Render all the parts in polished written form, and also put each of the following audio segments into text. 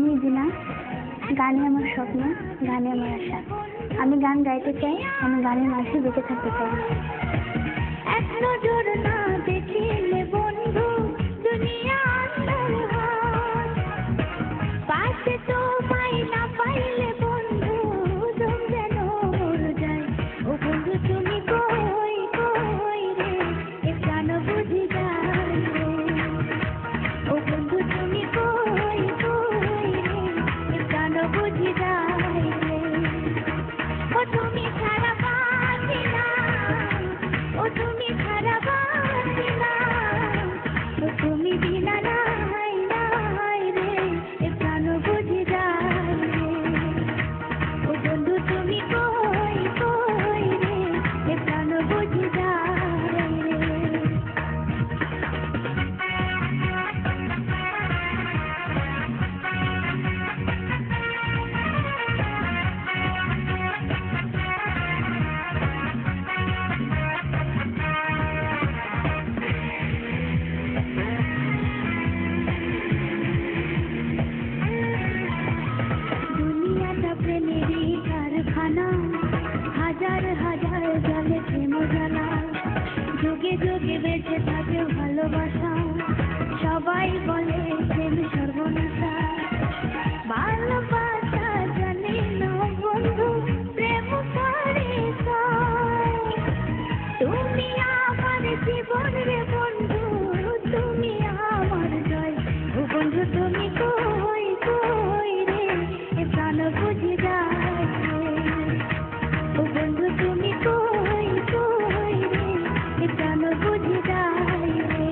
আমি দিনা, গানে আমার স্বপ্ন, গানে আমার আশা। আমি গান গাইতে চাই, আমি গানের মাঝে বেঁচে থাকতে চাই। এক নজর না দেখিলে বন্ধু দুনিয়া আন্ধার হয়, পাশে তোমায় না পাইলে বন্ধু দম যেন মরে যায়। ও বন্ধু তুমি কই কই রে, এ প্রাণ বুঝি যায় রে। ও বন্ধু তুমি কই কই রে, এ প্রাণ বুঝি যায় রে। ও তুমি ছাড়া বাঁচি না, ও তুমি ছাড়া বাঁচি না, ও তুমি বিনা নাই নাই রে, এ প্রাণ বুঝি যায় রে। ও বন্ধু তুমি কই কই রে, এ প্রাণ বুঝি যায় রে। দুনিয়াটা প্রেমেরই কারখানা, হাজার হাজার জলে প্রেম জ্বালা, যুগে যুগে বেঁচে থাকে ভালোবাসা, সবাই বলে প্রেম সর্বনাশা। ভালোবাসা জানে না বন্ধু, প্রেম করে সয়। তুমি আমার জীবন রে বন্ধু, তুমি আমার জয়। ও বন্ধু তুমি কই কই রে, এ প্রাণ বুঝি যায় রে। ও বন্ধু তুমি কই কই রে, এ প্রাণ বুঝি যায় রে।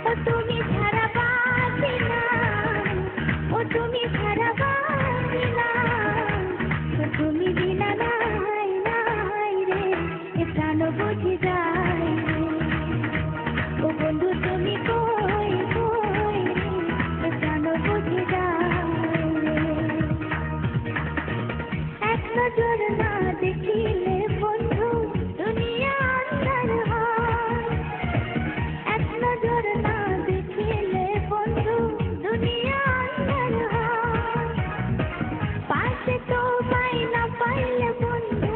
ও তুমি ছাড়া বাঁচি না, ও তুমি ছাড়া বাঁচি না, ও তুমি বিনা নাই নাই রে, এ প্রাণ বুঝি যায় রে। ও বন্ধু তুমি কই কই রে, এ প্রাণ বুঝি যায় রে। এক নজর না দেখিলে বন্ধু দুনিয়া আন্ধার হয়, এক নজর না দেখিলে বন্ধু দুনিয়া আন্ধার হয়, পাশে তোমায় না পাইলে বন্ধু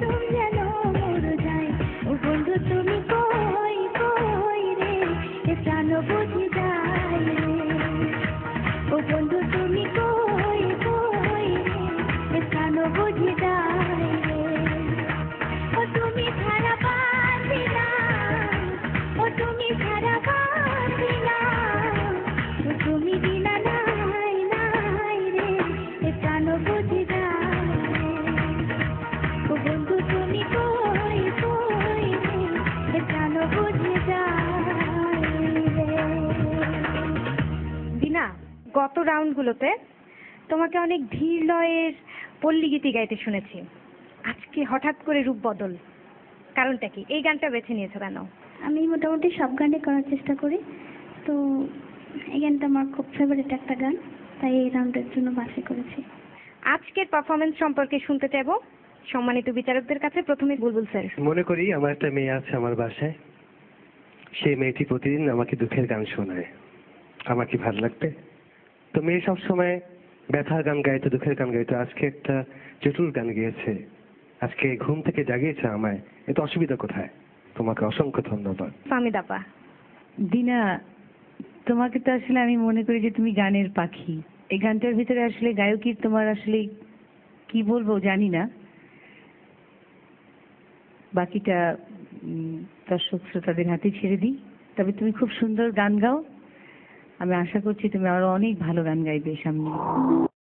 দম যেন মরে যায়। ও বন্ধু তুমি কই কই রে, এ প্রাণ বুঝি যায় রে। ও বন্ধু তুমি কই কই রে, এ প্রাণ বুঝি যায় রে। ও তুমি ছাড়া বাঁচি না, ও তুমি ছাড়া বাঁচি না, ও তুমি বিনা নাই নাই রে, এ প্রাণ বুঝি যায় রে। ও বন্ধু তুমি কই কই রে, এ প্রাণ বুঝি যায় রে। দিনা, গত রাউন্ডগুলোতে তোমাকে অনেক ধীর লয়ের পল্লী গীতি গাইতে শুনেছি। আজকে হঠাৎ করে রূপ বদল, কারণটা কি? এই গানটা বেছে নিয়েছো কেন? আমি মোটামুটি সব গানই করার চেষ্টা করি, তো এই গানটা আমার খুব ফেভারিট একটা গান, তাই এই রাউন্ডের জন্য বাছাই করেছি। আজকের পারফরমেন্স সম্পর্কে শুনতে চাইবো সম্মানিত বিচারকদের কাছে। প্রথমে বুলবুল স্যার। মনে করি আমার একটা মেয়ে আছে আমার বাসায়, সেই মেয়েটি প্রতিদিন আমাকে দুঃখের গান শোনায়। আমার কি ভালো লাগবে? তো মেয়ে সবসময় ব্যথার গান গাইতো, দুঃখের গান গাইতো। আজকে একটা চটুল গান গেয়েছে, আজকে ঘুম থেকে জাগিয়েছে আমায়। এতে অসুবিধা কোথায়? তোমাকে অসংখ্য ধন্যবাদ। ফাহমিদ আপা। দিনা, তোমাকে তো আসলে আমি মনে করি যে তুমি গানের পাখি। এই গানটার ভিতরে আসলে গায়কী তোমার আসলে কি বলবো জানি না, বাকিটা দর্শক শ্রোতাদের হাতে ছেড়ে দিই। তবে তুমি খুব সুন্দর গান গাও, আমি আশা করছি তুমি আরো অনেক ভালো গান গাইবে সামনে।